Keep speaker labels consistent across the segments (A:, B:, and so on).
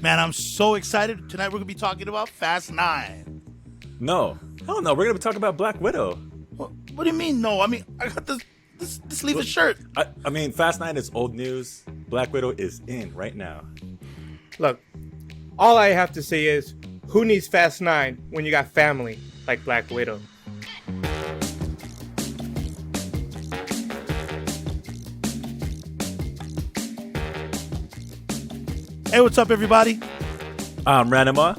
A: Man, I'm so excited. Tonight we're going to be talking about Fast 9.
B: No. Hell no. We're going to be talking about Black Widow.
A: What do you mean, no? I mean, I got this sleeveless shirt.
B: I mean, Fast 9 is old news. Black Widow is in right now.
C: Look, all I have to say is, who needs Fast 9 when you got family like Black Widow?
A: Hey, what's up, everybody?
B: I'm Ranuma.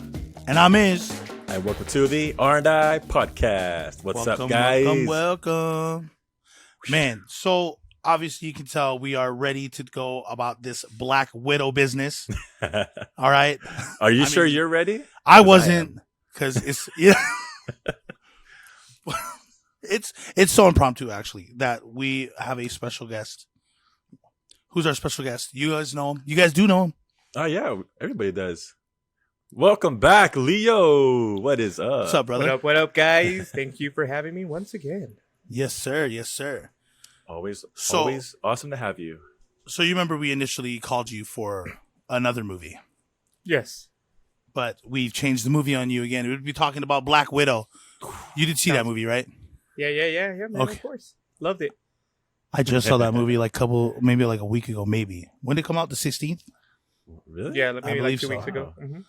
A: And I'm Iz.
B: And welcome to the R&I podcast. What's up, guys?
A: Welcome. Man, so obviously you can tell we are ready to go about this Black Widow business. All right.
B: Are you sure you're ready?
A: I wasn't, because it's it's so impromptu actually that we have a special guest. Who's our special guest? You guys know him. You guys do know him.
B: Oh yeah, everybody does. Welcome back, Leo. What is up?
A: What's up, brother?
C: What up, guys? Thank you for having me once again.
A: Yes, sir. Yes, sir.
B: Always awesome to have you.
A: So you remember we initially called you for another movie,
C: Yes.
A: but we've changed the movie on you again. We'd be talking about Black Widow. You did see that movie, right?
C: Yeah, man,
A: Okay.
C: Of course. Loved it.
A: I just saw that movie maybe like a week ago, maybe. When did it come out? The 16th?
B: Really?
C: Yeah,
A: I
C: maybe like
A: believe
C: 2
A: so.
C: weeks ago. Mm-hmm.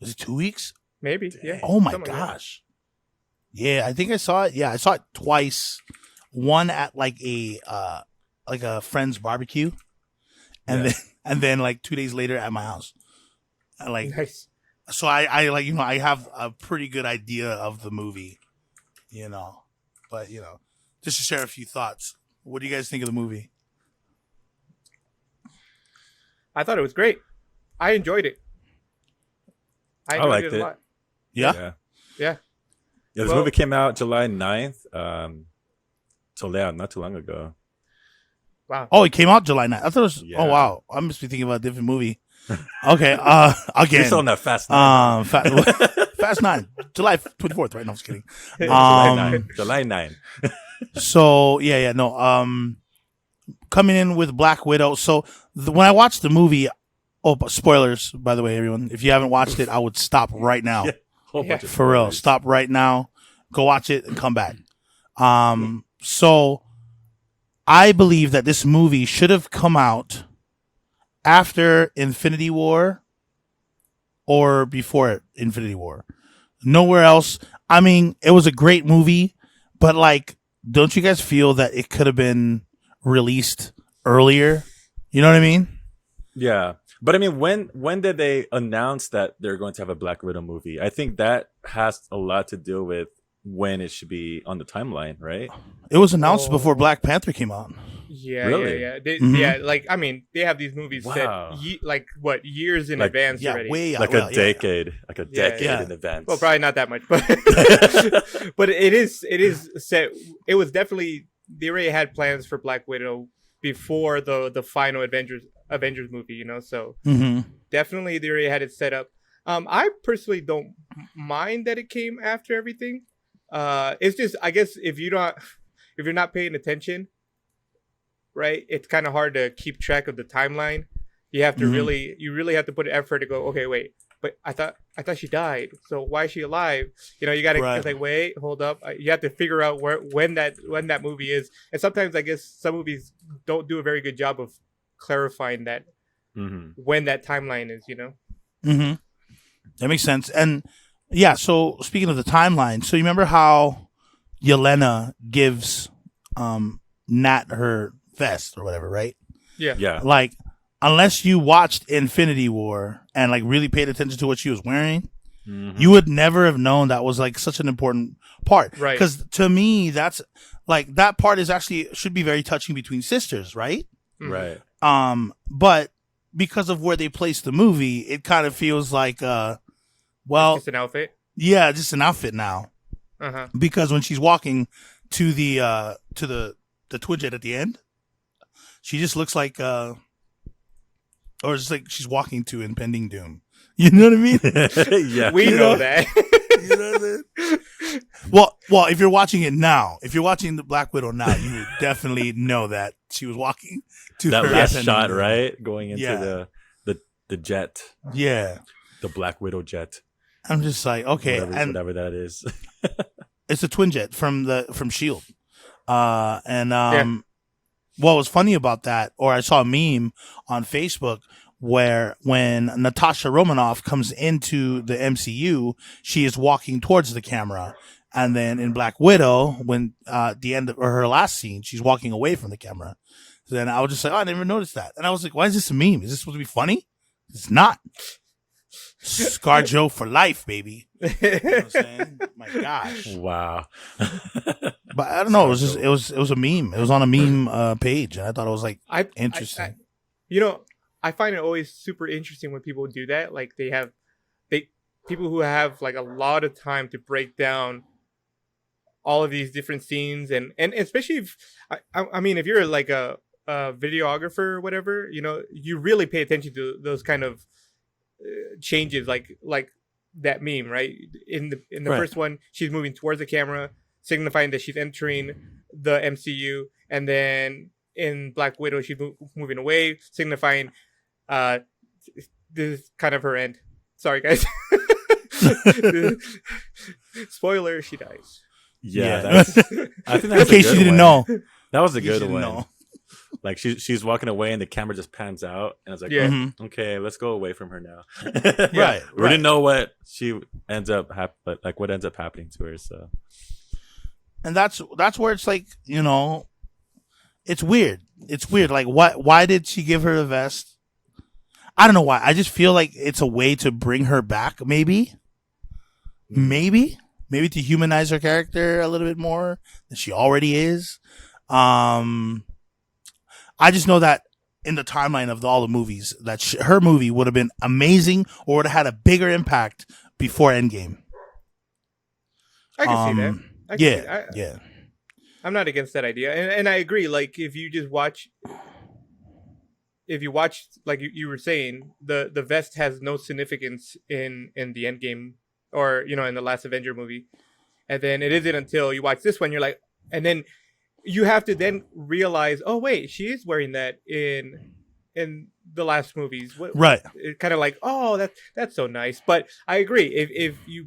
A: Was it 2 weeks?
C: Maybe, yeah.
A: Oh my
C: Something like that.
A: gosh. Yeah, I think I saw it. Yeah, I saw it twice. One at like a friend's barbecue, and then like 2 days later at my house.
C: Nice.
A: So I like, I have a pretty good idea of the movie, but just to share a few thoughts. What do you guys think of the movie?
C: I thought it was great. I enjoyed it. I enjoyed
B: liked
C: it a
B: it.
C: lot.
A: Yeah.
C: Yeah.
B: This movie came out July 9th. So yeah, not too long ago.
C: Wow.
A: Oh, it came out July 9th. I thought it was.
B: Yeah.
A: Oh wow, I must be thinking about a different movie. Okay.
B: You're
A: Again.
B: still on that Fast 9.
A: Fast 9, July 24th. Right? No, I'm just kidding.
B: July 9.
A: So coming in with Black Widow. So when I watched the movie, spoilers by the way, everyone. If you haven't watched it, I would stop right now.
B: Yeah. Whole bunch of
A: For real,
B: spoilers.
A: stop right now. Go watch it and come back. So I believe that this movie should have come out after Infinity War or before Infinity War. Nowhere else. I mean, it was a great movie, but like, don't you guys feel that it could have been released earlier? You know what I mean?
B: Yeah. But I mean, when did they announce that they're going to have a Black Widow movie? I think that has a lot to do with when it should be on the timeline, right?
A: It was announced before Black Panther came out.
C: Yeah,
B: Really?
C: yeah. They,
A: Mhm.
C: Yeah, like, I mean, they have these movies
B: Wow.
C: set, years in
B: Like-
C: advance
A: Yeah,
C: already.
A: way out.
B: Like
A: well,
B: a
A: yeah.
B: decade. Like a
C: Yeah,
B: decade
A: yeah.
B: in advance.
C: Well, probably not that much, but but it is set. It was definitely, they already had plans for Black Widow before the final Avengers movie, so
A: Mm-hmm.
C: definitely they already had it set up. I personally don't mind that it came after everything. It's just, I guess, if you're not paying attention, right, it's kind of hard to keep track of the timeline. You have to
A: Mhm.
C: you really have to put effort to go, okay, wait, but I thought she died, so why is she alive? You gotta
A: Right.
C: it's like, wait, hold up. You have to figure out when that movie is, and sometimes I guess some movies don't do a very good job of clarifying that when that timeline is.
A: Mm-hmm. That makes sense. And yeah, so speaking of the timeline, so you remember how Yelena gives Nat her vest or whatever, right?
C: Yeah.
B: Yeah.
A: Like, unless you watched Infinity War and like really paid attention to what she was wearing, you would never have known that was like such an important part.
C: Right.
A: Because to me, that's like, that part is actually should be very touching between sisters, right?
B: Right.
A: But because of where they placed the movie, it kind of feels like, well,
C: It's an outfit.
A: yeah, just an outfit now.
C: Uh-huh.
A: Because when she's walking to the twin jet at the end, she just looks like or it's like she's walking to impending doom. You know what I mean?
B: Yeah.
C: We
A: You
C: know
A: know?
C: that.
A: You know what I mean? Well, if you're watching it now, if you're watching the Black Widow now, you would definitely know that she was walking to
B: That
A: her
B: last
A: impending
B: shot,
A: doom.
B: right? Going into
A: Yeah.
B: the the jet,
A: Yeah.
B: the Black Widow jet,
A: I'm just like, okay,
B: whatever that is.
A: it's a twin jet from Shield. And
C: Yeah.
A: what was funny about that, or I saw a meme on Facebook where when Natasha Romanoff comes into the MCU, she is walking towards the camera. And then in Black Widow, when the end of or her last scene, she's walking away from the camera. So then I was just like, oh, I never noticed that. And I was like, why is this a meme? Is this supposed to be funny? It's not. ScarJo for life, baby. You know what I'm saying? My gosh.
B: Wow.
A: But I don't know. It was just it was a meme. It was on a meme page, and I thought it was like interesting.
C: I find it always super interesting when people do that. Like people who have like a lot of time to break down all of these different scenes, and especially if I mean if you're like a videographer or whatever, you really pay attention to those kind of changes, like that meme, right? In the
A: Right.
C: first one, she's moving towards the camera, signifying that she's entering the MCU, and then in Black Widow, she's moving away, signifying this is kind of her end. Sorry, guys. Spoiler: she dies.
B: Yeah. I think that's
A: in case you didn't know.
B: That was a
A: You
B: good
A: didn't
B: one.
A: know.
B: Like she's walking away and the camera just pans out, and I was like,
C: Yeah.
B: oh, okay, let's go away from her now.
A: Right.
B: We didn't know what she ends up what ends up happening to her. So,
A: And that's where it's like, it's weird. It's weird. Like, why did she give her the vest? I don't know why. I just feel like it's a way to bring her back, maybe to humanize her character a little bit more than she already is. I just know that in the timeline of all the movies, that her movie would have been amazing or would have had a bigger impact before Endgame.
C: I can see that. I can see that.
A: Yeah.
C: I'm not against that idea, and I agree. Like if you watch, like you were saying, the vest has no significance in the Endgame or in the last Avenger movie, and then it isn't until you watch this one you're like, and then you have to then realize, oh wait, she is wearing that in the last movies.
A: Right.
C: It's kind of like, oh, that's so nice. But I agree. If you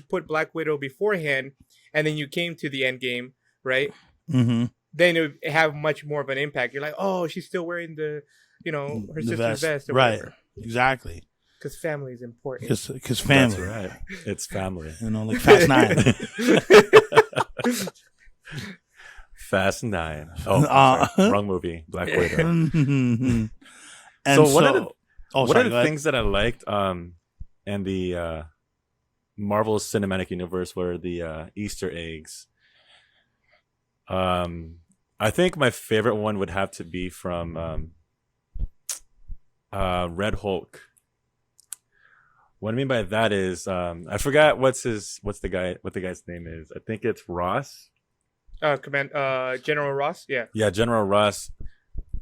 C: put Black Widow beforehand, and then you came to the Endgame, right?
A: Mm-hmm.
C: Then it would have much more of an impact. You're like, oh, she's still wearing her
A: The
C: sister's vest or
A: right.
C: whatever.
A: Exactly.
C: Because family is important.
A: Because family.
B: that's right. It's family.
A: Like Fast 9.
B: Fast 9. Oh, sorry. Wrong movie. Black Widow.
A: And
B: So one of the
A: go ahead.
B: things that I liked in the Marvel Cinematic Universe were the Easter eggs. I think my favorite one would have to be from Red Hulk. What I mean by that is I forgot what the guy's name is. I think it's Ross.
C: General Ross.
B: Yeah, General Ross.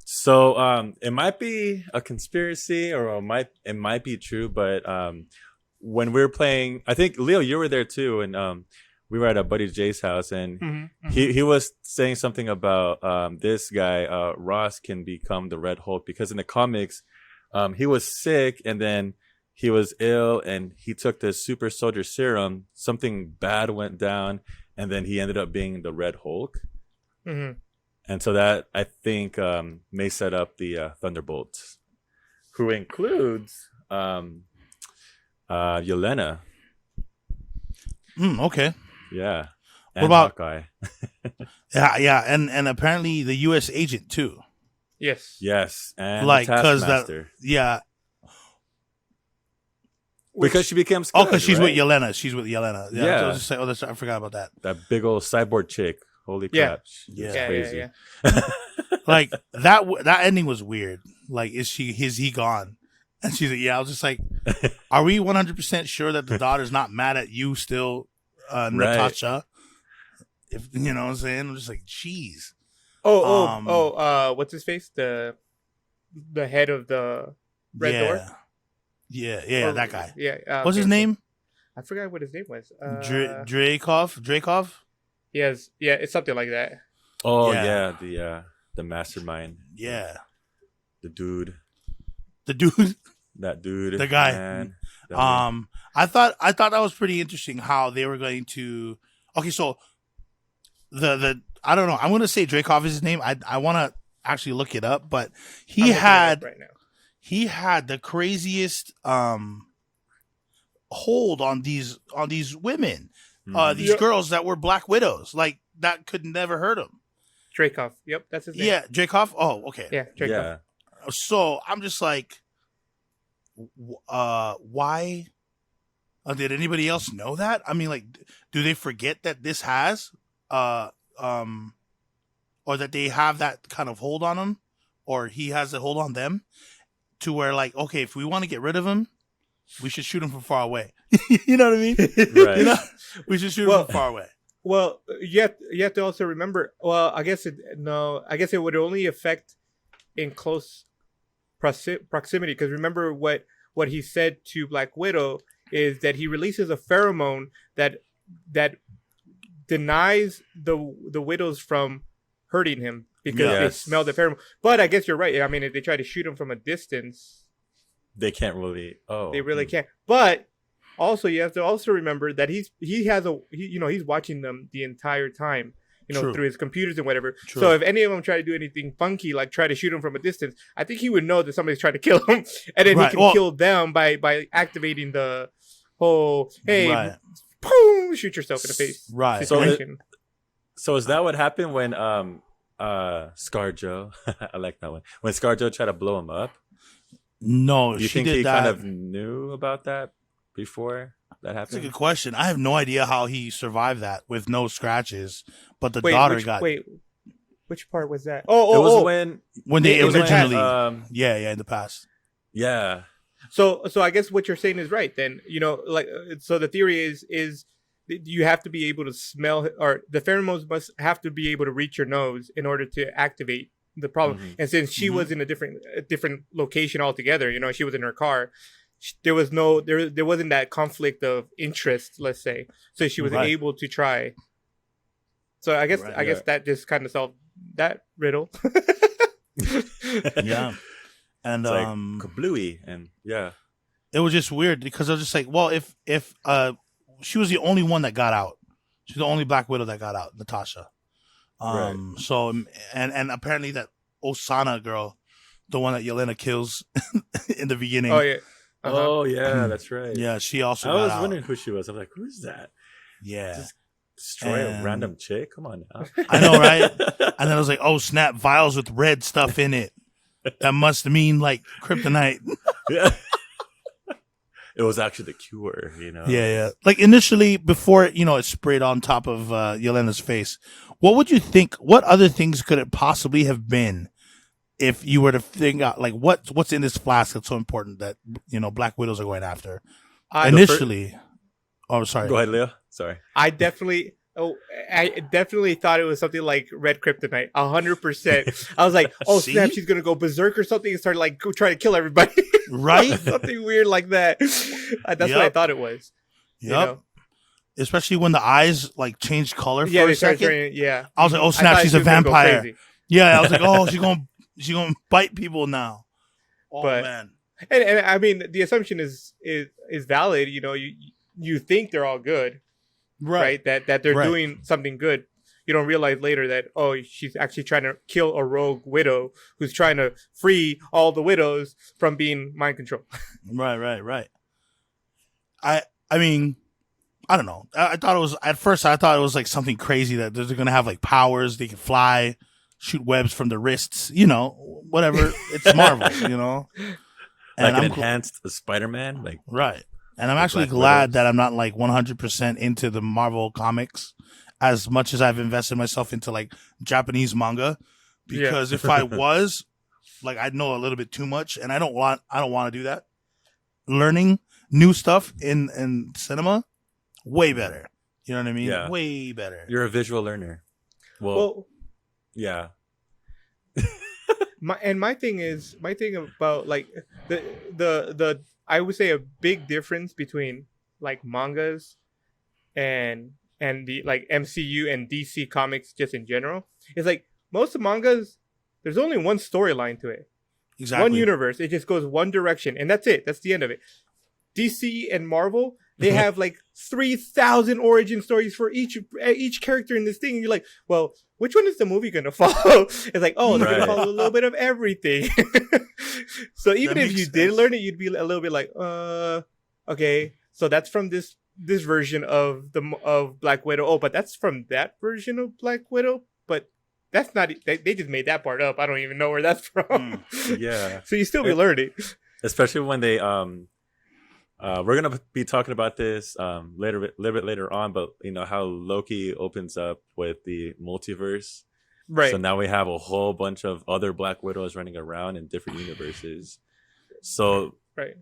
B: So it might be a conspiracy, or it might be true, but when we were playing, I think Leo, you were there too, and we were at a buddy Jay's house, and he was saying something about this guy Ross can become the Red Hulk, because in the comics he was sick and then he was ill and he took the super soldier serum. Something bad went down, and then he ended up being the Red Hulk.
C: Mm-hmm.
B: And so that, I think, may set up the Thunderbolts, who includes Yelena.
A: Okay.
B: Yeah.
A: What
B: And
A: about
B: Hawkeye.
A: Yeah, and apparently the U.S. agent too.
C: Yes.
B: Yes. And
A: Like,
B: the
A: 'cause
B: Taskmaster.
A: Yeah.
B: Because she becomes
A: Oh,
B: good,
A: because she's
B: right?
A: with Yelena. She's with Yelena.
B: Yeah.
A: So I was just saying, I forgot about that.
B: That big old cyborg chick. Holy
C: Yeah.
B: crap. She's
A: Yeah.
B: crazy.
A: Like that ending was weird. Like, is he gone? And she's like, yeah. I was just like, are we 100% sure that the daughter's not mad at you still, Natasha? If you know what I'm saying, I'm just like, jeez.
C: What's his face? The head of the Red Door.
A: Yeah, that guy.
C: Yeah.
A: What's his name?
C: I forgot what his name was.
A: Drakov.
C: Yes. Yeah, it's something like that.
B: Oh,
A: Yeah.
B: yeah. The mastermind.
A: Yeah.
B: The dude.
A: The dude.
B: that dude,
A: The guy.
B: man.
A: I thought that was pretty interesting how they were going to. Okay, so the I don't know. I'm going to say Drakov is his name. I want to actually look it up, but
C: I'm looking it up right now.
A: he had the craziest hold on these women, these
C: Yep.
A: girls that were Black Widows, like that could never hurt him.
C: Drakov. Yep, that's his name.
A: Yeah, Drakov. Oh, okay.
C: Yeah, Drakov.
B: Yeah.
A: So I'm just like, why? Did anybody else know that? I mean, like, do they forget that this has, or that they have that kind of hold on him, or he has a hold on them, to where like, okay, if we want to get rid of him, we should shoot him from far away. You know what I mean?
B: Right.
A: You know, we should shoot him from far away.
C: Well, you have to also remember. Well, I guess it would only affect in close proximity, because remember what he said to Black Widow is that he releases a pheromone that denies the widows from hurting him because they smell the pheromone. But I guess you're right. I mean, if they try to shoot him from a distance,
B: they can't really. Oh,
C: they really can't. But also, you have to also remember that he's watching them the entire time.
A: True.
C: Through his computers and whatever.
A: True.
C: So if any of them try to do anything funky, like try to shoot him from a distance, I think he would know that somebody's trying to kill him, and then he can kill them by activating the whole boom, shoot yourself in the face.
A: Right.
B: So is that what happened when ScarJo? I like that one. When ScarJo tried to blow him up.
A: No,
B: do you think he kind of knew about that before that happened?
A: That's a good question. I have no idea how he survived that with no scratches, but the daughter got.
C: Wait, which part was that?
B: It was when they
A: originally. In the past.
B: Yeah.
C: So I guess what you're saying is right. Then so the theory is you have to be able to smell, or the pheromones must have to be able to reach your nose in order to activate the problem. Mm-hmm. And since she was in a different location altogether, she was in her car. There was there wasn't that conflict of interest, let's say. So she was able to try. So I guess that just kind of solved that riddle.
A: Yeah. And
B: it's like kablooey, and
A: it was just weird because I was just like, well, if she was the only one that got out, she's the only Black Widow that got out, Natasha. So and apparently that Osana girl, the one that Yelena kills in the beginning.
C: Oh yeah.
B: Uh-huh. Oh yeah, that's right.
A: Yeah, she also.
B: I was wondering who she was. I'm like, who's that?
A: Yeah,
B: just destroy a random chick. Come on now.
A: I know, right? And then I was like, oh snap! Vials with red stuff in it. That must mean like kryptonite.
B: Yeah. It was actually the cure,
A: Yeah. Like initially, before it sprayed on top of Yelena's face. What would you think? What other things could it possibly have been? If you were to think out, like what's in this flask that's so important that Black Widows are going after initially. Oh, sorry.
B: Go ahead, Leo. Sorry.
C: I definitely thought it was something like red kryptonite. 100%. I was like, oh snap, she's gonna go berserk or something and start like trying to kill everybody.
A: Right?
C: Something weird like that. That's what I thought it was.
A: Yep. Especially when the eyes like changed color for a second.
C: I
A: was like, oh snap, she's a vampire. Yeah, I was like, oh, she's gonna bite people now. Oh man.
C: And I mean, the assumption is valid. You think they're all good, right? That they're doing something good. You don't realize later that she's actually trying to kill a rogue widow who's trying to free all the widows from being mind controlled.
A: Right. I mean, I don't know. I thought it was at first. I thought it was like something crazy that they're gonna have like powers. They can fly, shoot webs from the wrists. Whatever. It's Marvel.
B: And like an enhanced Spider-Man, like
A: right. And I'm actually glad that I'm not like 100% into the Marvel comics as much as I've invested myself into like Japanese manga, because if I was, like, I'd know a little bit too much, and I don't want to do that. Learning new stuff in cinema, way better. You know what I mean?
B: Yeah.
A: Way better.
B: You're a visual learner. Well yeah.
C: My thing about like the I would say a big difference between like mangas and the like MCU and DC comics just in general is like most of mangas, there's only one storyline to it.
A: Exactly.
C: One universe. It just goes one direction, and that's it. That's the end of it. DC and Marvel, they have like 3,000 origin stories for each character in this thing. And you're like, well, which one is the movie going to follow? It's like, oh, they're going to follow a little bit of everything. So even if you did learn it, you'd be a little bit like, okay, so that's from this version of Black Widow. Oh, but that's from that version of Black Widow. But that's not. They just made that part up. I don't even know where that's from.
B: Yeah.
C: So you still be learning,
B: especially when they we're gonna be talking about this a little bit later on. But you know how Loki opens up with the multiverse.
C: Right.
B: So now we have a whole bunch of other Black Widows running around in different universes. So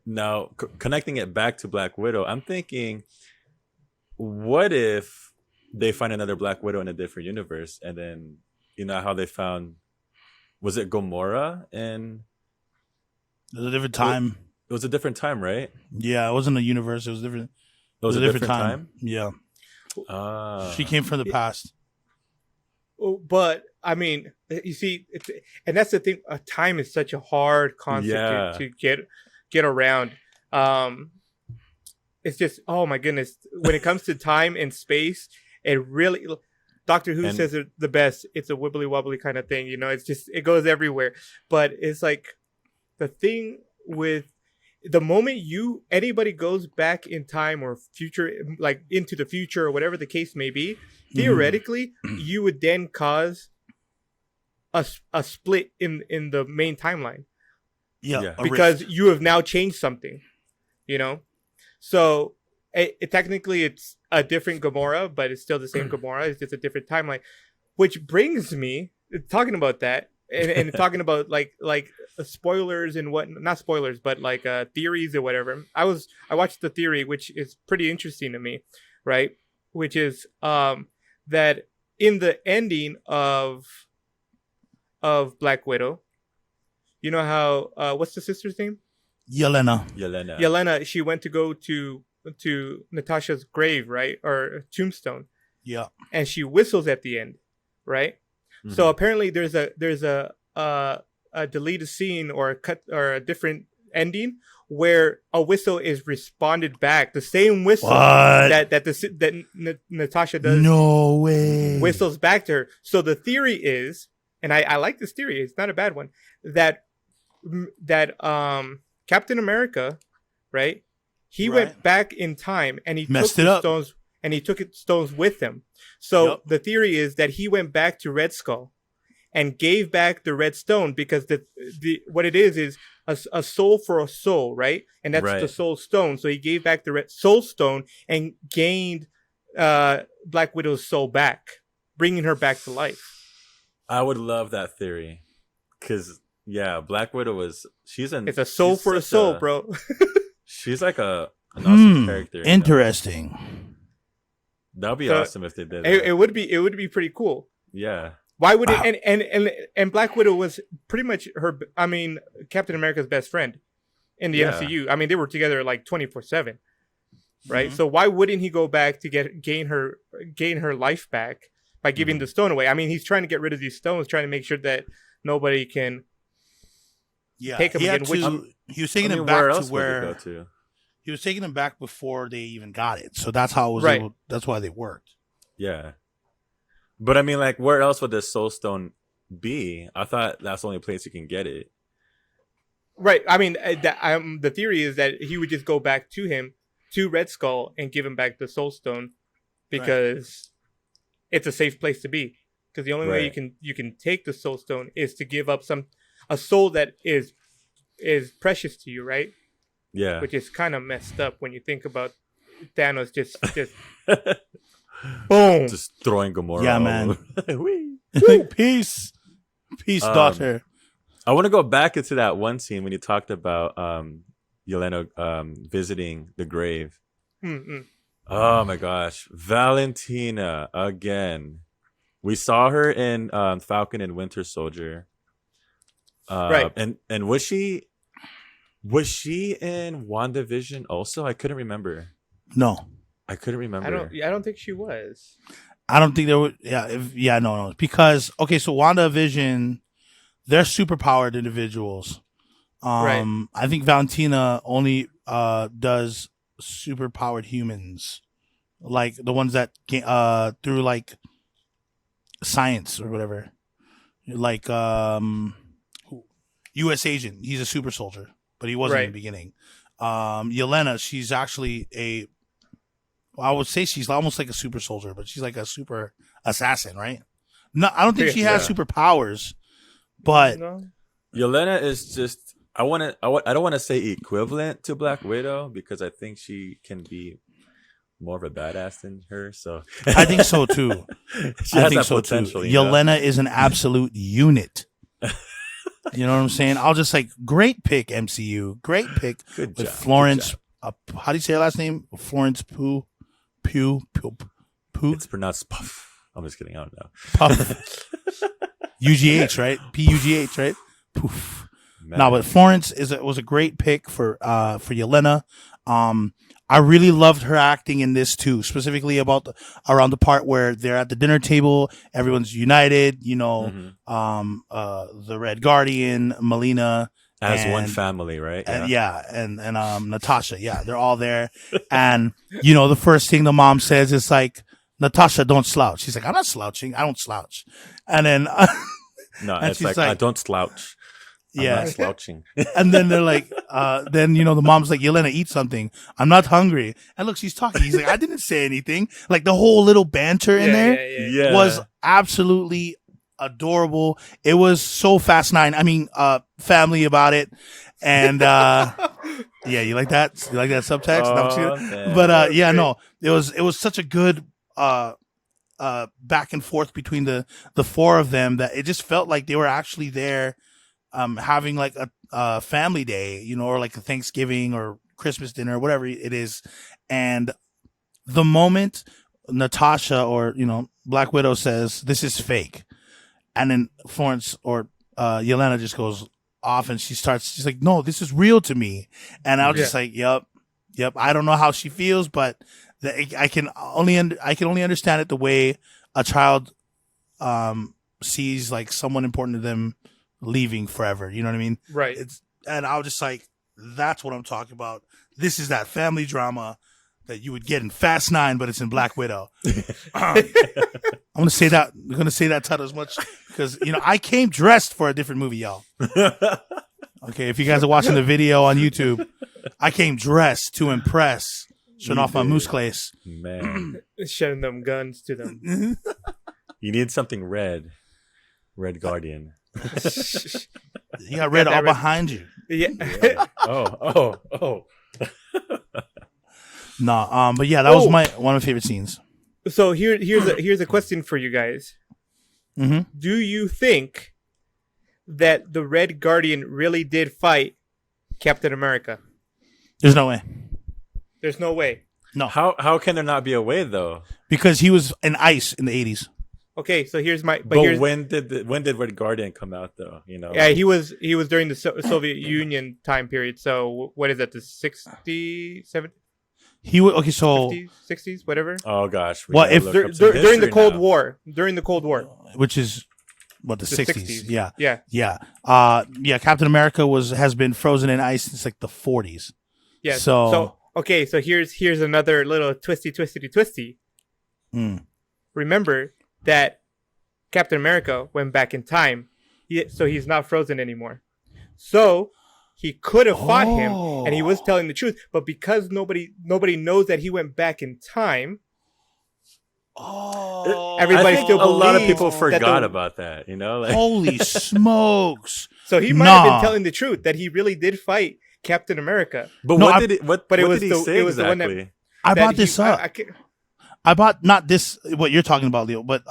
B: now connecting it back to Black Widow, I'm thinking, what if they find another Black Widow in a different universe, and then you know how they found, was it Gamora? And
A: it was a different time.
B: It was a different time, right?
A: Yeah, it wasn't a universe. It was different.
B: It was a different time.
A: Yeah. She came from the past.
C: But I mean, you see, and that's the thing. Time is such a hard concept to get around. It's just, oh my goodness, when it comes to time and space, it really. Doctor Who says it the best. It's a wibbly wobbly kind of thing, you know. It's just, it goes everywhere. But it's like the thing with the moment anybody goes back in time or future, like into the future or whatever the case may be, theoretically, you would then cause a split in the main timeline.
A: Yeah.
C: Because you have now changed something, you know? So technically it's a different Gamora, but it's still the same Gamora. It's just a different timeline. Which brings me, talking about that, and talking about like spoilers and what, not spoilers, but like theories or whatever. I watched the theory, which is pretty interesting to me, right? Which is that in the ending of Black Widow, you know how what's the sister's name? Yelena. She went to go to Natasha's grave, right, or tombstone.
A: Yeah.
C: And she whistles at the end, right? Mm-hmm. So apparently there's a deleted scene or a cut or a different ending where a whistle is responded back, the same whistle that Natasha does.
A: No way.
C: Whistles back to her. So the theory is, and I like this theory, it's not a bad one, that Captain America, right? He went back in time and he took the stones, and he took stones with him. So the theory is that he went back to Red Skull and gave back the red stone, because the what it is a soul for a soul, right? And that's the soul stone. So he gave back the red soul stone and gained Black Widow's soul back, bringing her back to life.
B: I would love that theory, because Black Widow it's a
C: soul for a soul, bro.
B: She's like an awesome character.
A: Interesting.
B: That'd be awesome if they did.
C: It would be pretty cool.
B: Yeah.
C: Why would it? And Black Widow was pretty much Captain America's best friend in the MCU. I mean, they were together like 24/7, right? Mm-hmm. So why wouldn't he go back to gain her life back by giving the stone away? I mean, he's trying to get rid of these stones, trying to make sure that nobody can take them again.
A: He was taking them back to where he was taking them back before they even got it. So that's how it was that's why they worked.
B: Yeah. But I mean, like, where else would this soul stone be? I thought that's the only place you can get it.
C: Right. I mean, the theory is that he would just go back to Red Skull, and give him back the soul stone, because it's a safe place to be. Because the only way you can take the soul stone is to give up a soul that is precious to you, right? Yeah. Which is kind of messed up when you think about Thanos just boom,
B: just throwing Gamora.
A: Yeah, man. Peace, daughter.
B: I want to go back into that one scene when you talked about Yelena visiting the grave. Mm-hmm. Oh my gosh, Valentina again. We saw her in Falcon and Winter Soldier. And was she in Wanda Vision also? I couldn't remember.
A: No.
B: I couldn't remember.
C: I don't think she was.
A: I don't think there was. No. Because so Wanda Vision, they're superpowered individuals.
C: Right.
A: I think Valentina only does super powered humans, like the ones that through like science or whatever, like U.S. agent. He's a super soldier, but he wasn't in the beginning. Yelena, she's actually I would say she's almost like a super soldier, but she's like a super assassin, right? No, I don't think she has superpowers, but
B: Yelena is just. I don't want to say equivalent to Black Widow because I think she can be more of a badass than her. So
A: I think so too.
B: She has that potential.
A: Yelena is an absolute unit. You know what I'm saying? I'll just like great pick MCU, great pick.
B: Good
A: with
B: job,
A: Florence. How do you say her last name? Florence Pugh.
B: It's pronounced Puff. I'm just kidding. I don't know.
A: Puff. UGH, right? PUGH, right? Poof. No, but Florence was a great pick for Yelena. I really loved her acting in this too, specifically around the part where they're at the dinner table, everyone's united. You know, the Red Guardian, Melina,
B: as one family, right?
A: And Natasha. Yeah, they're all there, and you know, the first thing the mom says is like, "Natasha, don't slouch." She's like, "I'm not slouching. I don't slouch," and then
B: no, and it's like, I don't slouch. I'm not slouching.
A: And then they're like, then, you know, the mom's like, Yelena, eat something. I'm not hungry. And look, she's talking. He's like, I didn't say anything. Like the whole little banter in there was absolutely adorable. It was so Fast 9. I mean, family about it. And, yeah, you like that? You like that subtext?
B: Oh,
A: but, yeah, no, it was such a good, back and forth between the four of them that it just felt like they were actually there having like a family day, you know, or like a Thanksgiving or Christmas dinner or whatever it is. And the moment Natasha or, you know, Black Widow says, this is fake. And then Florence or Yelena just goes off and she's like, no, this is real to me. And I was just like, yep. I don't know how she feels, but I can only understand it the way a child sees like someone important to them leaving forever. You know what I mean?
C: Right.
A: And I was just like, that's what I'm talking about. This is that family drama that you would get in Fast 9, but it's in Black Widow. I'm going to say that title as much because, you know, I came dressed for a different movie, y'all. Okay. If you guys are watching the video on YouTube, I came dressed to impress. Showing off my moose clays.
B: Man.
C: Showing them guns to them.
B: You need something red. Red Guardian.
A: You got red all behind you.
C: Yeah.
B: Oh.
A: No, but yeah, that was one of my favorite scenes.
C: So here's a question for you guys.
A: Mm-hmm.
C: Do you think that the Red Guardian really did fight Captain America?
A: There's no way.
C: There's no way.
A: No.
B: How can there not be a way though?
A: Because he was in ice in the 80s.
C: Okay, so here's my.
B: But when did Red Guardian come out though? You know.
C: Yeah, he was during the Soviet Union time period. So what is that? The 60s, 70s?
A: He was okay. So
C: 50s, 60s, whatever.
B: Oh gosh.
A: What if
C: during the Cold War? During the Cold War,
A: which is what the 60s. Yeah. Captain America has been frozen in ice since like the 40s.
C: Yeah.
A: So
C: okay. So here's another little twisty. Remember that Captain America went back in time, so he's not frozen anymore. So he could have fought him, and he was telling the truth. But because nobody knows that he went back in time, everybody still believes.
B: A lot of people forgot about that. You know, like,
A: holy smokes!
C: So he might have been telling the truth that he really did fight Captain America.
B: But what did he say
C: it was
B: exactly?
C: the one that
A: I brought this up. I bought not this what you're talking about, Leo, but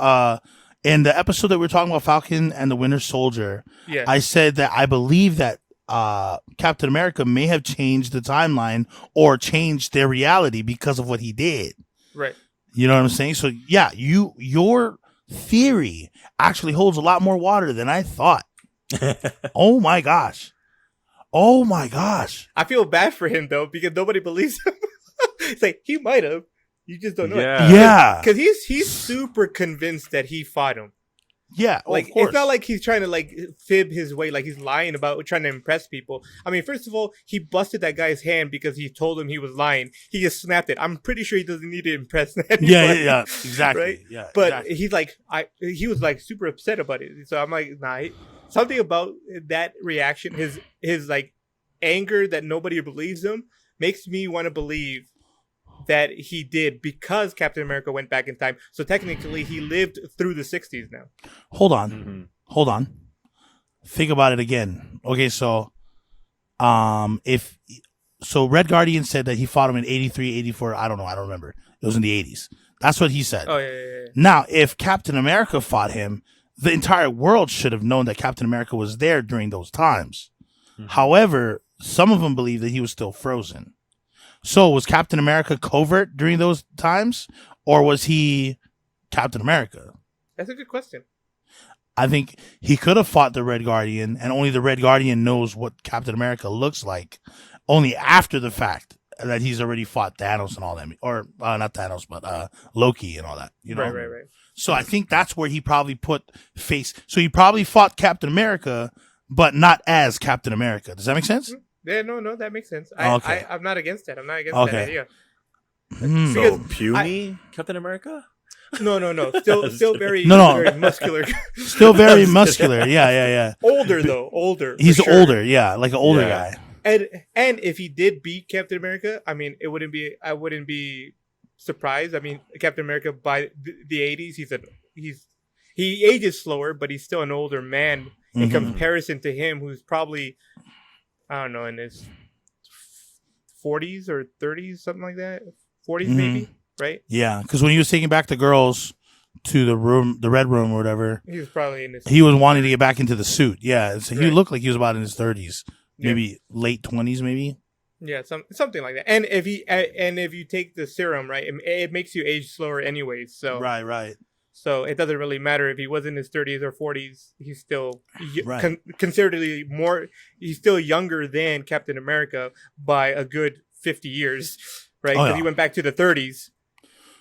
A: in the episode that we were talking about Falcon and the Winter Soldier, I said that I believe that Captain America may have changed the timeline or changed their reality because of what he did.
C: Right.
A: You know what I'm saying? So yeah, your theory actually holds a lot more water than I thought. Oh my gosh.
C: I feel bad for him though because nobody believes him. It's like he might have. You just don't know.
A: Yeah.
C: Because he's super convinced that he fought him.
A: Yeah,
C: Like
A: of course.
C: it's not like he's trying to like fib his way, like he's lying about trying to impress people. I mean, first of all, he busted that guy's hand because he told him he was lying. He just snapped it. I'm pretty sure he doesn't need to impress anybody.
A: Yeah, exactly.
C: Right?
A: Yeah,
C: But
A: exactly.
C: he's like, he was like super upset about it. So I'm like, nah. Something about that reaction, his like anger that nobody believes him, makes me want to believe that he did because Captain America went back in time. So technically, he lived through the 60s now.
A: Hold on.
B: Mm-hmm.
A: Hold on. Think about it again. Okay, so if Red Guardian said that he fought him in 83, 84, I don't know, I don't remember. It was in the 80s. That's what he said.
C: Oh yeah.
A: Now, if Captain America fought him, the entire world should have known that Captain America was there during those times.
B: Mm-hmm.
A: However, some of them believe that he was still frozen. So was Captain America covert during those times, or was he Captain America?
C: That's a good question.
A: I think he could have fought the Red Guardian, and only the Red Guardian knows what Captain America looks like, only after the fact that he's already fought Thanos and all that, or not Thanos, but Loki and all that. You know,
C: Right.
A: So I think that's where he probably put face. So he probably fought Captain America, but not as Captain America. Does that make sense?
C: Yeah, no, that makes sense.
A: Okay.
C: I'm not against that. I'm not against
A: Okay.
C: that idea.
A: Hmm.
B: So
C: Because
B: puny Captain America?
C: No. Still very,
A: No.
C: very muscular.
A: Still very muscular. Yeah.
C: Older though, older. for
A: He's
C: sure.
A: older. Yeah, like an older
B: Yeah.
A: guy.
C: And if he did beat Captain America, I mean, I wouldn't be surprised. I mean, Captain America by the 80s, he ages slower, but he's still an older man in
A: Mhm.
C: comparison to him, who's probably, I don't know, in his 40s or 30s, something like that. 40s
A: Mhm.
C: maybe, right?
A: Yeah, because when he was taking back the girls to the room, the red room or whatever,
C: He was probably in his.
A: he was wanting to get back into the suit. Yeah, so he
C: Right.
A: looked like he was about in his 30s,
C: Yeah.
A: maybe late 20s, maybe.
C: Yeah, something like that. And if you take the serum, right, it makes you age slower anyways. So
A: Right.
C: So it doesn't really matter if he was in his 30s or 40s. He's still
A: Right.
C: considerably more. He's still younger than Captain America by a good 50 years, right?
A: Oh,
C: Because
A: yeah.
C: he went back to the 30s.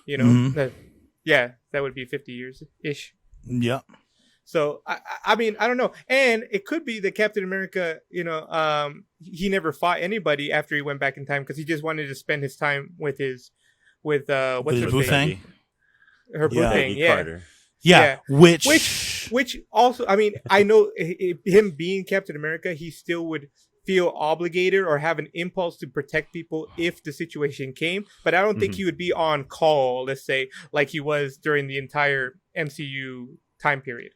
C: You know,
A: Mhm.
C: that would be 50 years ish.
A: Yeah.
C: So I mean, I don't know, and it could be that Captain America, he never fought anybody after he went back in time because he just wanted to spend his time with what's
A: With
C: her
A: his boo
C: thing?
A: thing?
C: Her boo
A: Yeah.
C: thing,
B: Peggy
C: yeah.
B: Carter.
A: Yeah.
C: Which also, I mean, I know him being Captain America, he still would feel obligated or have an impulse to protect people if the situation came. But I don't think he would be on call, let's say, like he was during the entire MCU time period.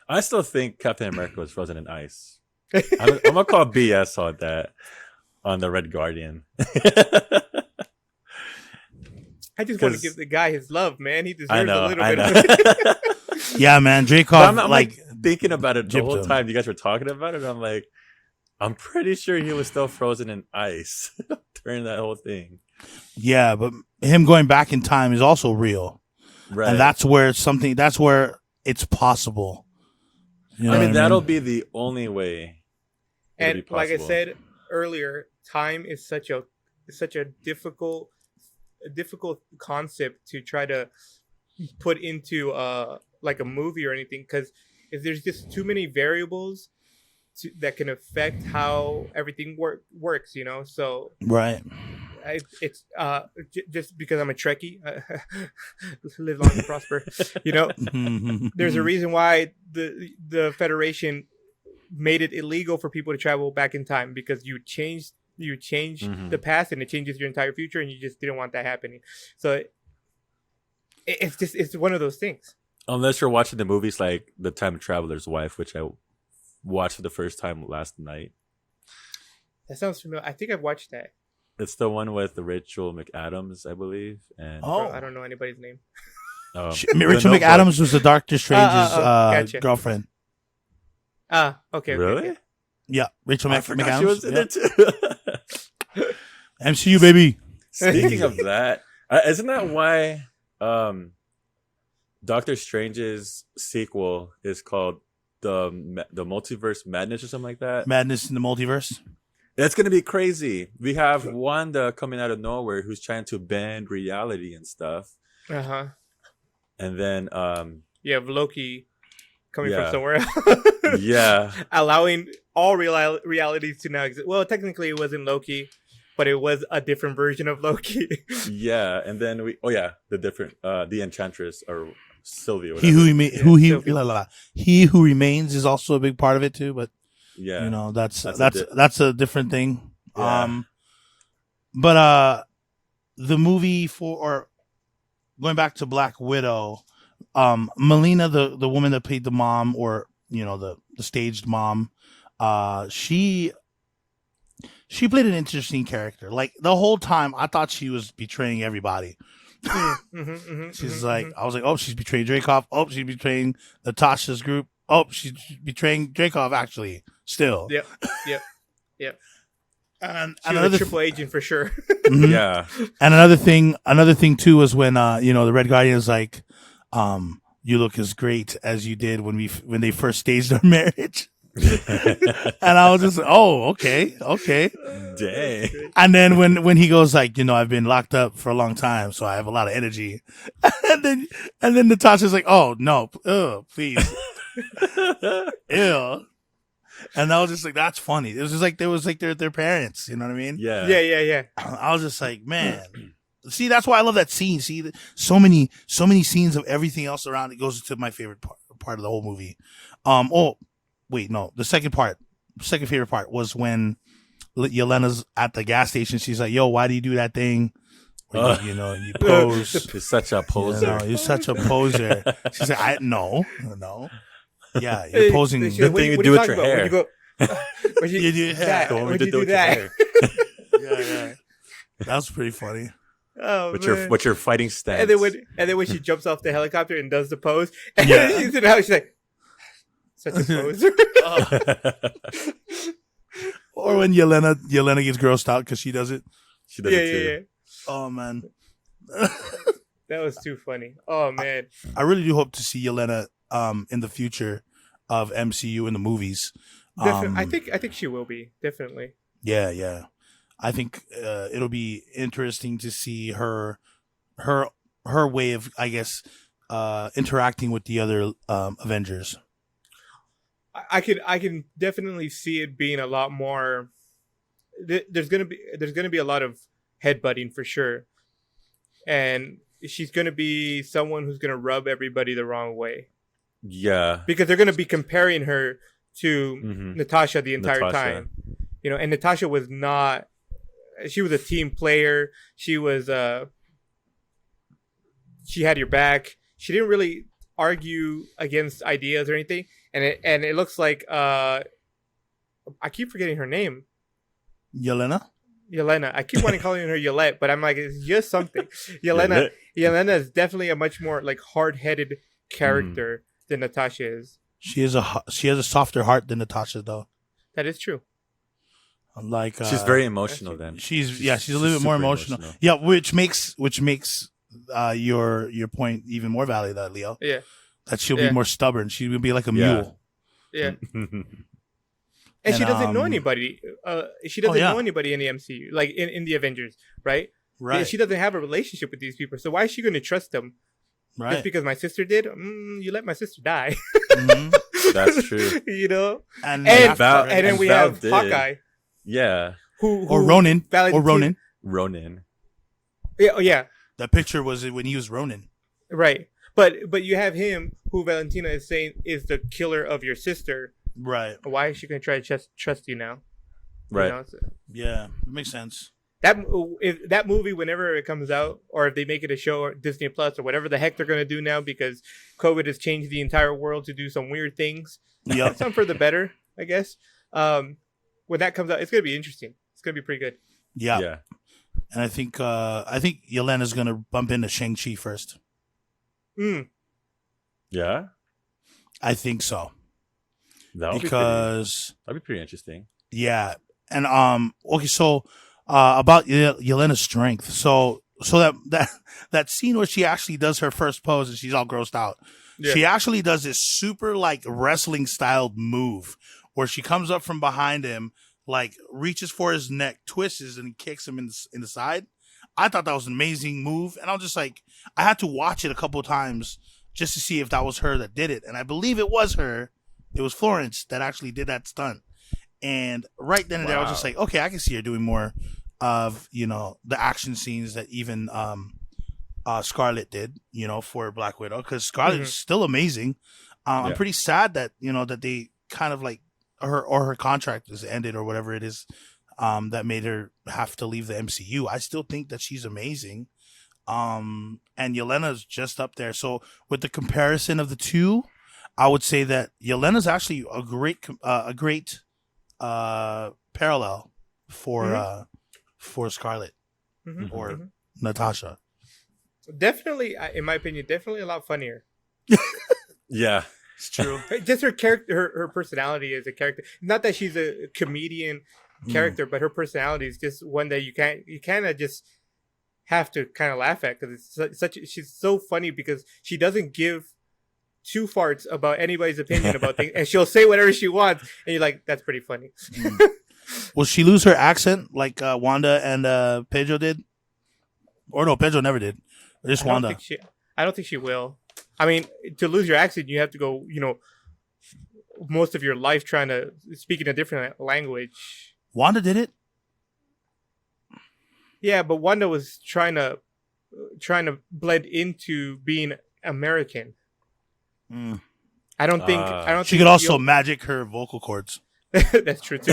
B: I still think Captain America was frozen in ice. I'm gonna call BS on that, on the Red Guardian.
C: I just want to
B: 'Cause-
C: give the guy his love, man. He deserves
B: I know.
C: a little
B: I
C: bit
B: know.
C: of it.
A: Yeah, man.
B: But
A: Drakov,
B: I'm
A: like,
B: thinking about it the
A: gypped
B: whole
A: him.
B: time you guys were talking about it. I'm like, I'm pretty sure he was still frozen in ice during that whole thing.
A: yeah, but him going back in time is also real.
B: Right.
A: And that's where it's possible. You know
B: I
A: what
B: mean, that'll be the only way. it'll
C: And
B: be
C: like I
B: possible.
C: said earlier, time is such a difficult concept to try to put into like a movie or anything, because if there's just too many variables that can affect how everything works, So
A: right.
C: it's just because I'm a Trekkie, live long and prosper. There's a reason why the Federation made it illegal for people to travel back in time, because you change the past and it changes your entire future, and you just didn't want that happening. So it's one of those things.
B: Unless you're watching the movies like The Time Traveler's Wife, which I watched for the first time last night.
C: That sounds familiar. I think I've watched that.
B: It's the one with Rachel McAdams, I believe. And
A: Oh.
C: I don't know anybody's name.
A: Rachel McAdams was the Doctor Strange's
C: gotcha.
A: girlfriend.
C: Okay.
B: Really?
C: Okay.
A: Yeah, Rachel
B: I forgot
A: McAdams.
B: she was in
A: Yeah.
B: there too.
A: MCU, baby.
B: Speaking of that, isn't that why Doctor Strange's sequel is called the Multiverse Madness or something like that?
A: Madness in the Multiverse.
B: That's gonna be crazy. We have Wanda coming out of nowhere who's trying to bend reality and stuff.
C: Uh-huh.
B: and then
C: You have Loki coming from
B: Yeah.
C: somewhere else.
B: yeah,
C: Allowing all realities to now exist. Well, technically it wasn't Loki, but it was a different version of Loki.
B: yeah, and then the different the Enchantress or Sylvia.
A: He
B: Whatever.
A: he who remains is also a big part of it too. But
B: Yeah,
A: that's a different thing.
B: Yeah.
A: But the movie going back to Black Widow, Melina, the woman that played the mom, or the staged mom, she played an interesting character. Like the whole time, I thought she was betraying everybody. She's like, I was like, oh, she's betraying Drakov. Oh, she's betraying Natasha's group. Oh, she's betraying Drakov. Actually, still.
C: Yep.
A: And
C: She was a triple agent for sure.
A: Mhm.
B: Yeah,
A: And another thing too was when the Red Guardian is like, you look as great as you did when they first staged our marriage. And I was just like, oh, okay.
B: dang.
A: And then when he goes like, I've been locked up for a long time, so I have a lot of energy. And then Natasha's like, oh no, please, ew. And I was just like, that's funny. It was just like their parents. You know what I mean?
B: Yeah,
C: Yeah.
A: I was just like, man. See, that's why I love that scene. See, so many scenes of everything else around it goes to my favorite part of the whole movie. Oh, wait, no. The second favorite part was when Yelena's at the gas station. She's like, yo, why do you do that thing? Where you pose.
B: You're such a poser.
A: You're such a poser. She's like, no. Yeah, you're posing.
C: She's
B: The
C: like,
B: thing you
C: what
B: do
C: are
B: with your
C: talking
B: hair.
C: about? When you
A: You do
C: that?
A: hair.
C: When you do that?
A: Yeah. That was pretty funny.
C: Oh, man.
B: What's your fighting stance?
C: And then when she jumps off the helicopter and does the pose, and
A: Yeah.
C: she's in the house, she's like, such a poser.
A: Or when Yelena gets grossed out because she does it.
B: She does it too.
C: Yeah.
A: Oh man,
C: That was too funny. Oh man.
A: I really do hope to see Yelena in the future of MCU in the movies.
C: I think she will be, definitely.
A: Yeah. I think it'll be interesting to see her way of, I guess, interacting with the other Avengers.
C: I can definitely see it being a lot more. There's gonna be a lot of headbutting for sure, and she's gonna be someone who's gonna rub everybody the wrong way.
B: Yeah,
C: Because they're gonna be comparing her to Natasha the entire
B: Natasha.
C: time, and Natasha was not. She was a team player. She was she had your back. She didn't really argue against ideas or anything. And it looks like I keep forgetting her name.
A: Yelena.
C: I keep wanting to call her Yolette, but I'm like, it's just something. Yelena is definitely a much more like hard-headed character than Natasha is.
A: She has a softer heart than Natasha, though.
C: That is true.
A: Like
B: she's very emotional. Then
A: she's a little bit more
B: super
A: emotional. Yeah, which makes your point even more valid, Leo.
C: Yeah.
A: That she'll be more stubborn. She will be like a mule.
C: Yeah. And she doesn't know anybody. She doesn't know anybody in the MCU, like in the Avengers, right?
A: Right.
C: She doesn't have a relationship with these people, so why is she going to trust them?
A: Right.
C: Just because my sister did? You let my sister die.
A: Mhm.
B: That's true.
C: And
A: Val-
C: then we
B: Val
C: have
B: did.
C: Hawkeye.
B: Yeah,
A: or Ronin.
C: Valentina-
B: Ronin.
C: Yeah.
A: That picture was when he was Ronin.
C: Right. But you have him who Valentina is saying is the killer of your sister.
A: Right.
C: Why is she going to try to trust you now?
B: Right.
A: Yeah, it makes sense.
C: If that movie, whenever it comes out, or if they make it a show or Disney Plus or whatever the heck they're going to do now, because COVID has changed the entire world to do some weird things.
A: Yep.
C: Some for the better, I guess. When that comes out, it's going to be interesting. It's going to be pretty good.
A: Yeah. And I think Yelena's going to bump into Shang-Chi first.
B: Yeah,
A: I think so.
B: that'd be pretty interesting.
A: Yeah. And okay, so about Yelena's strength. So that scene where she actually does her first pose and she's all grossed out.
C: Yeah.
A: She actually does this super like wrestling styled move where she comes up from behind him, like reaches for his neck, twists and kicks him in the side. I thought that was an amazing move, and I was just like, I had to watch it a couple of times just to see if that was her that did it, and I believe it was her. It was Florence that actually did that stunt, and right then and there, I was just like, okay, I can see her doing more of the action scenes that even Scarlett did, for Black Widow, because Scarlett is still amazing. I'm pretty sad that that they kind of like her contract is ended or whatever it is. That made her have to leave the MCU. I still think that she's amazing. And Yelena's just up there. So with the comparison of the two, I would say that Yelena's actually a great parallel for Scarlett or Natasha.
C: Definitely, in my opinion, definitely a lot funnier.
B: Yeah, it's true.
C: Just her character, her personality as a character. Not that she's a comedian character, but her personality is just one that you kind of just have to kind of laugh at, because she's so funny because she doesn't give two farts about anybody's opinion about things, and she'll say whatever she wants, and you're like, that's pretty funny.
A: Will she lose her accent like Wanda and Pedro did? Or no, Pedro never did. Just Wanda.
C: I don't think she will. I mean, to lose your accent, you have to go, most of your life trying to speak in a different language.
A: Wanda did it?
C: Yeah, but Wanda was trying to blend into being American. I don't think
A: she could also magic her vocal cords.
C: That's true too.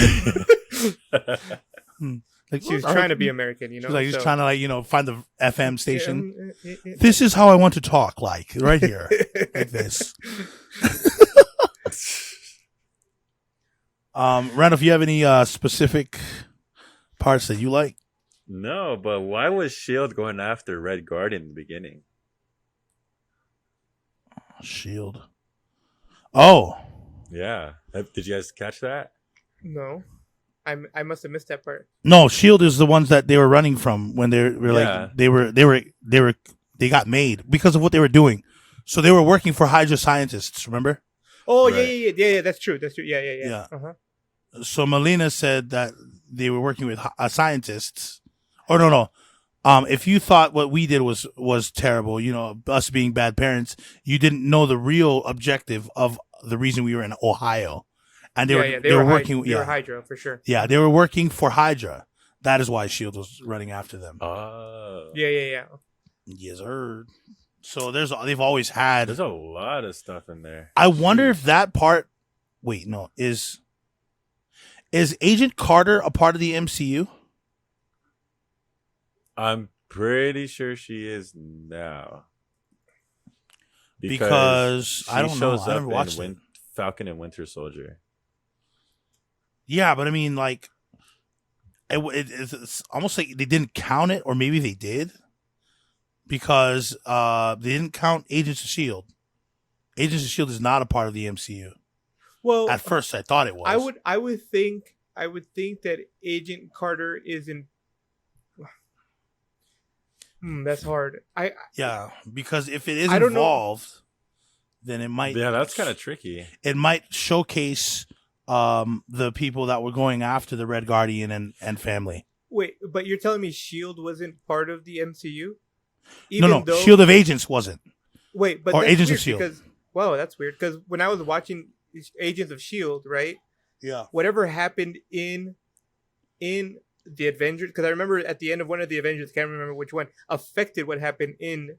A: Like,
C: she was trying to be American,
A: She's like, just trying to find the FM station. This is how I want to talk, like right here, like this. Randolph, you have any specific parts that you like?
B: No, but why was S.H.I.E.L.D. going after Red Guardian in the beginning?
A: S.H.I.E.L.D. Oh.
B: Yeah. Did you guys catch that?
C: No. I must have missed that part.
A: No, S.H.I.E.L.D. is the ones that they were running from when they were like they got made because of what they were doing. So they were working for Hydra scientists, remember?
C: Oh, right. Yeah, that's true. Yeah. Uh-huh.
A: So Melina said that they were working with scientists. Oh, no. If you thought what we did was terrible, us being bad parents, you didn't know the real objective of the reason we were in Ohio. And they were working.
C: They were Hydra for sure.
A: Yeah, they were working for Hydra. That is why S.H.I.E.L.D. was running after them.
B: Oh.
C: Yeah.
A: Yes, sir. So they've always had.
B: There's a lot of stuff in there.
A: I wonder if that part. Wait, no, is Agent Carter a part of the MCU?
B: I'm pretty sure she is now.
A: Because I don't know. I never watched
B: Falcon and Winter Soldier.
A: Yeah, but I mean, like, it's almost like they didn't count it, or maybe they did, because they didn't count Agents of S.H.I.E.L.D. Agents of S.H.I.E.L.D. is not a part of the MCU. Well, at first I thought it was.
C: I would think that Agent Carter is in. That's hard.
A: Yeah, because if it is involved, then it might.
B: Yeah, that's kind of tricky.
A: It might showcase the people that were going after the Red Guardian and family.
C: Wait, but you're telling me S.H.I.E.L.D. wasn't part of the MCU?
A: No, S.H.I.E.L.D. of Agents wasn't.
C: Wait, but
A: or Agents of S.H.I.E.L.D.
C: Wow, that's weird. Because when I was watching Agents of S.H.I.E.L.D., right?
A: Yeah.
C: Whatever happened in the Avengers, because I remember at the end of one of the Avengers, can't remember which one, affected what happened in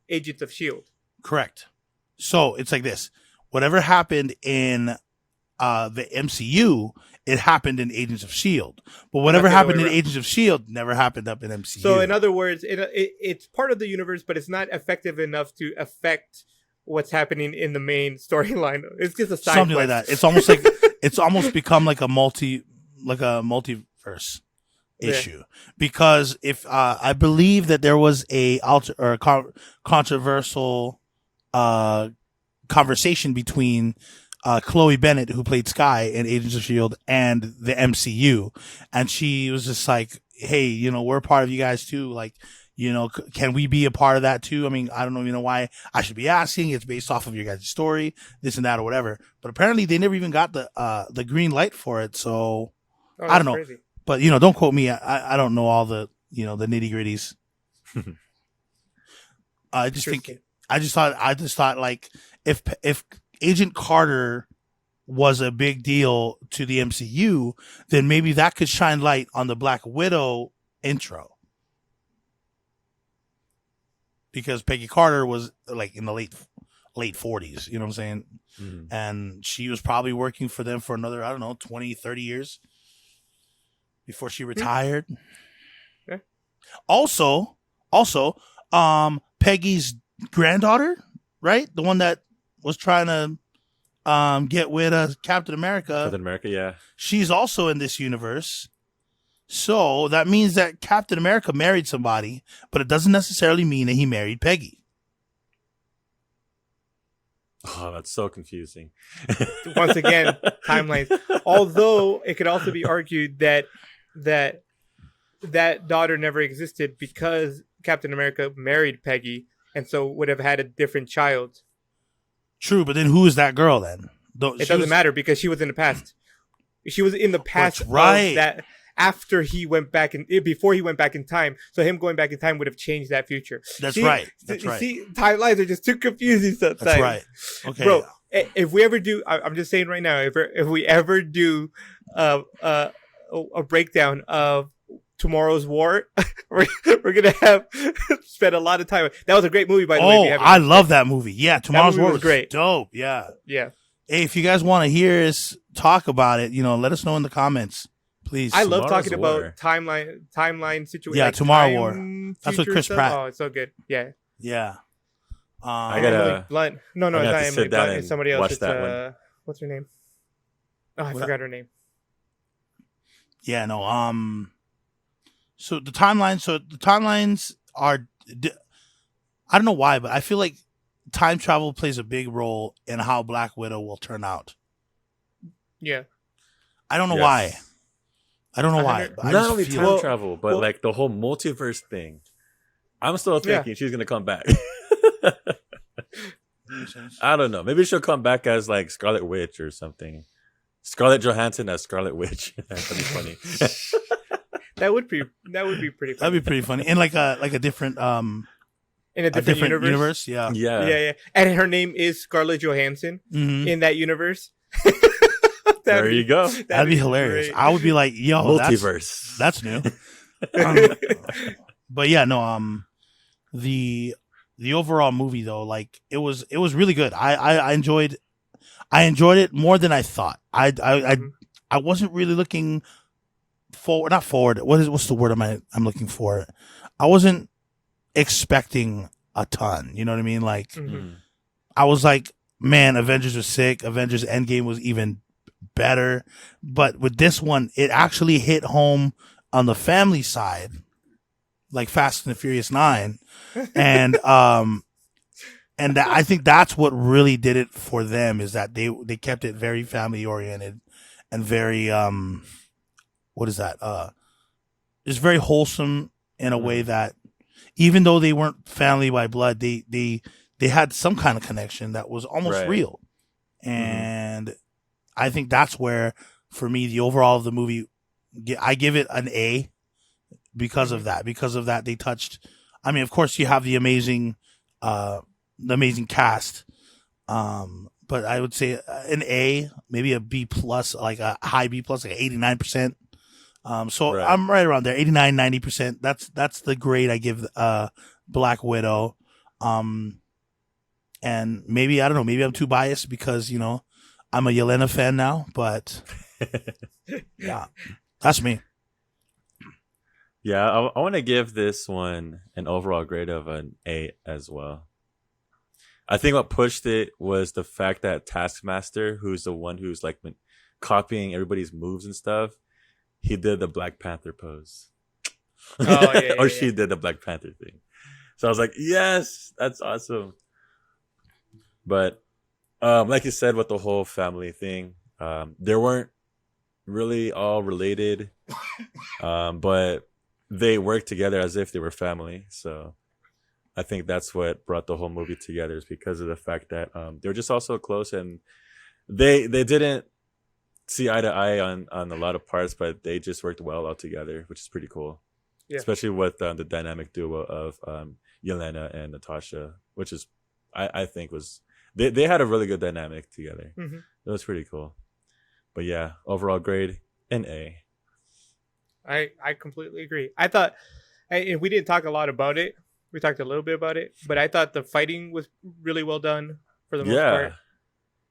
C: Agents of S.H.I.E.L.D.
A: Correct. So it's like this: whatever happened in the MCU, it happened in Agents of S.H.I.E.L.D. But whatever happened in Agents of S.H.I.E.L.D. never happened up in MCU.
C: So in other words, it's part of the universe, but it's not effective enough to affect what's happening in the main storyline. It's just a side
A: something
C: quest.
A: like that. It's almost like it's almost become like a multiverse issue, because if I believe that there was a controversial conversation between Chloe Bennett, who played Skye in Agents of S.H.I.E.L.D., and the MCU, and she was just like, hey, we're part of you guys too, like, can we be a part of that too? I mean, I don't even know why I should be asking. It's based off of your guys' story, this and that or whatever, but apparently they never even got the green light for it, so I don't know. Crazy. But don't quote me. I don't know all the the nitty gritties. I just thought like if Agent Carter was a big deal to the MCU, then maybe that could shine light on the Black Widow intro. Because Peggy Carter was like in the late 40s, you know what I'm saying?
B: Mhm.
A: And she was probably working for them for another, I don't know, 20, 30 years before she retired.
C: Yeah.
A: Also, Peggy's granddaughter, right? The one that was trying to get with Captain America.
B: Captain America, yeah.
A: She's also in this universe. So that means that Captain America married somebody, but it doesn't necessarily mean that he married Peggy.
B: Oh, that's so confusing.
C: Once again, timelines. Although it could also be argued that daughter never existed because Captain America married Peggy, and so would have had a different child.
A: True, but then who is that girl then?
C: It doesn't matter because she was in the past. She was in the past.
A: That's right.
C: Of that after he went back before he went back in time. So him going back in time would have changed that future.
A: That's right. That's right.
C: See, timelines are just too confusing sometimes.
A: That's right. Okay,
C: bro. If we ever do, I'm just saying right now, if we ever do a breakdown of Tomorrow's War, we're gonna have spend a lot of time. That was a great movie, by the way.
A: I love that movie. Yeah, Tomorrow's War was
C: great.
A: Dope. Yeah.
C: Yeah.
A: Hey, if you guys want to hear us talk about it, let us know in the comments, please.
C: I love
B: Tomorrow's
C: talking
B: War.
C: about timeline situation.
A: Yeah,
C: like
A: Tomorrow
C: time
A: War. That's with
C: future
A: Chris
C: stuff.
A: Pratt.
C: Oh, it's so good. Yeah.
A: Yeah.
B: I gotta-
C: Emily Blunt. No,
B: I'm
C: it's
B: gonna
C: not
B: have to
C: Emily
B: sit down
C: Blunt. It's
B: and
C: somebody else.
B: watch
C: It's
B: that one.
C: what's her name? Oh, I
A: What?
C: forgot her name.
A: Yeah, no. So the timelines are, I don't know why, but I feel like time travel plays a big role in how Black Widow will turn out.
C: Yeah.
A: I don't know
B: Yes.
A: why. I don't know why.
C: 100
A: but I
B: Not
A: just
B: only
A: feel-
B: time travel, but
C: well-
B: like the whole multiverse thing. I'm still thinking she's gonna come back. I don't know. Maybe she'll come back as like Scarlet Witch or something. Scarlett Johansson as Scarlet Witch. That'd be funny.
C: That would be pretty funny.
A: That'd be pretty funny. In like a different
C: in a different universe.
A: Yeah.
B: Yeah.
C: Yeah. And her name is Scarlett Johansson
A: Mhm.
C: in that universe.
B: There you go.
A: That'd be hilarious.
C: great.
A: I would be like, yo,
B: Multiverse.
A: That's new. But yeah, no. The overall movie though, like it was really good. I enjoyed it more than I thought. I wasn't really looking forward. Not forward. What's the word I'm looking for? I wasn't expecting a ton. You know what I mean? Like
C: Mhm.
A: I was like, man, Avengers was sick. Avengers Endgame was even better. But with this one, it actually hit home on the family side, like Fast and the Furious 9. And I think that's what really did it for them, is that they kept it very family oriented and very what is that? It's very wholesome in a way that even though they weren't family by blood, they had some kind of connection that was almost
B: Right.
A: real. And I think that's where, for me, the overall of the movie, I give it an A because of that. Because of that, they touched. I mean, of course, you have the amazing cast, but I would say an A, maybe a B plus, like a high B plus, like 89%. So
B: Right.
A: I'm right around there, 89, 90%. That's the grade I give Black Widow. And maybe, I don't know, maybe I'm too biased because, I'm a Yelena fan now, but yeah, that's me.
B: Yeah, I want to give this one an overall grade of an A as well. I think what pushed it was the fact that Taskmaster, who's the one who's like been copying everybody's moves and stuff, he did the Black Panther pose.
C: Oh, yeah,
B: Or
C: yeah,
B: she did the Black Panther thing. So I was like, yes, that's awesome. But like you said, with the whole family thing, they weren't really all related, but they worked together as if they were family. So I think that's what brought the whole movie together, is because of the fact that they were just all so close, and they didn't see eye to eye on a lot of parts, but they just worked well all together, which is pretty cool.
C: Yeah.
B: especially with the dynamic duo of Yelena and Natasha, which is I think was they had a really good dynamic together.
C: Mhm.
B: It was pretty cool. But yeah, overall grade an A.
C: I completely agree. I thought, and we didn't talk a lot about it. We talked a little bit about it, but I thought the fighting was really well done for the most part.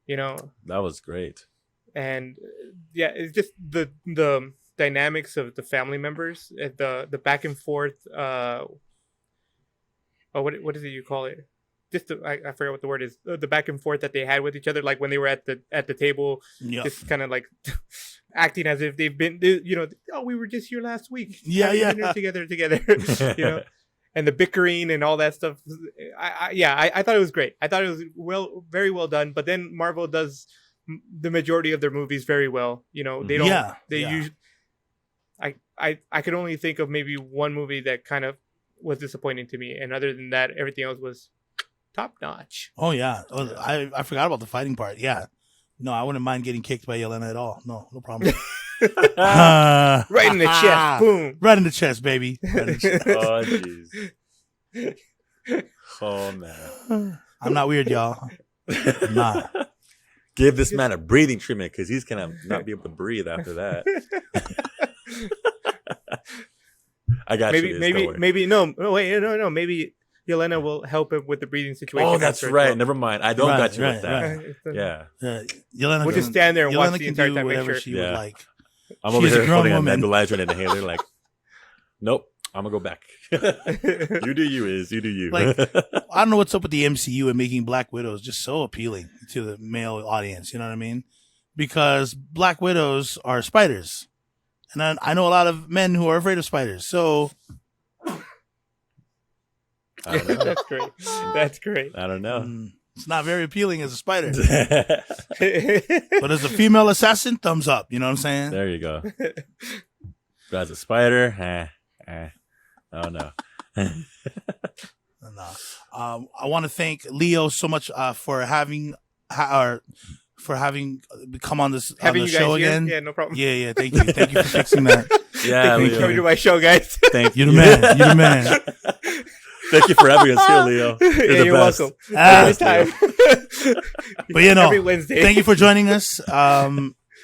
C: You know,
B: That was great.
C: and yeah, it's just the dynamics of the family members, the back and forth. What is it you call it? Just I forgot what the word is. The back and forth that they had with each other, like when they were at the table,
A: Yeah.
C: just kind of like acting as if they've been, oh, we were just here last week.
A: Yeah,
C: having
A: yeah.
C: dinner together, and the bickering and all that stuff. I thought it was great. I thought it was very well done. But then Marvel does the majority of their movies very well. They don't.
A: Yeah,
C: They
A: yeah.
C: usually. I could only think of maybe one movie that kind of was disappointing to me, and other than that, everything else was top notch.
A: Oh yeah. Oh, I forgot about the fighting part. Yeah. No, I wouldn't mind getting kicked by Yelena at all. No problem.
C: Right in the chest, boom.
A: Right in the chest, baby. Right in the chest.
B: Oh jeez. Oh man.
A: I'm not weird, y'all. I'm not.
B: Give this man a breathing treatment because he's gonna not be able to breathe after that. I got you.
C: Maybe no. Maybe Yelena will help him with the breathing situation.
B: Oh, that's
C: after
B: right.
C: as well.
B: Never mind. I don't got you
A: Right,
B: with that.
A: right.
B: Yeah.
A: Yelena
C: We'll just stand there and watch
A: Yelena
C: the
A: can
C: entire
A: do
C: time. Make
A: whatever
C: sure.
A: she would
B: Yeah.
A: like.
B: I'm over
A: She's a
B: here
A: grown
B: holding a
A: woman.
B: nebulizer and an inhaler. Like, nope. I'm gonna go back. You do you, Iz. You do you.
A: Like, I don't know what's up with the MCU and making Black Widows just so appealing to the male audience. You know what I mean? Because Black Widows are spiders, and I know a lot of men who are afraid of spiders. So
B: I don't know.
C: That's great. That's great.
B: I don't know.
A: it's not very appealing as a spider. But as a female assassin, thumbs up. You know what I'm saying?
B: There you go. But as a spider, I don't know.
A: No. I want to thank Leo so much for having come on this
C: Having
A: on the
C: you guys
A: show
C: here?
A: again.
C: Yeah, no problem.
A: Yeah. Thank you for fixing that.
B: Yeah,
C: Thank you for coming to my show, guys.
B: Thank
A: You're the man. You're the man.
B: Thank you for having us here, Leo.
C: You're
B: best.
C: welcome.
A: Ah,
C: Anytime.
A: But
C: Every Wednesday.
A: thank you for joining us.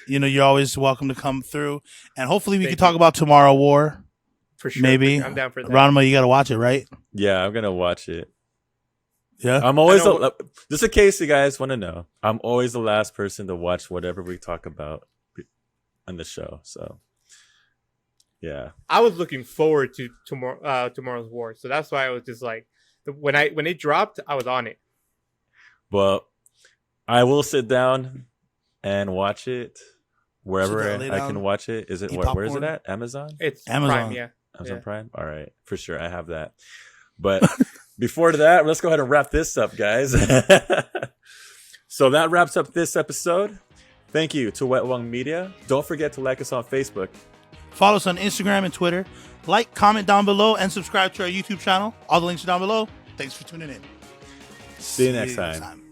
A: You're always welcome to come through, and hopefully we can talk about Tomorrow War.
C: For sure.
A: Maybe.
C: I'm down for that.
A: Ranuma, you got to watch it, right?
B: Yeah, I'm gonna watch it.
A: Yeah.
B: I'm always
C: I know-
B: just in case you guys want to know. I'm always the last person to watch whatever we talk about on the show. So, yeah.
C: I was looking forward to Tomorrow's War, so that's why I was just like, when it dropped, I was on it.
B: Well, I will sit down and watch it wherever
A: Sit down, lay
B: I
A: down,
B: can watch it. Is it
A: eat
B: where is it
A: popcorn.
B: at? Amazon?
C: It's
A: Amazon.
C: Prime, yeah.
B: Amazon
C: Yeah.
B: Prime? All right. For sure. I have that. But before that, let's go ahead and wrap this up, guys. So that wraps up this episode. Thank you to Wet Wong Media. Don't forget to like us on Facebook.
A: Follow us on Instagram and Twitter. Like, comment down below, and subscribe to our YouTube channel. All the links are down below. Thanks for tuning in.
B: See you next time.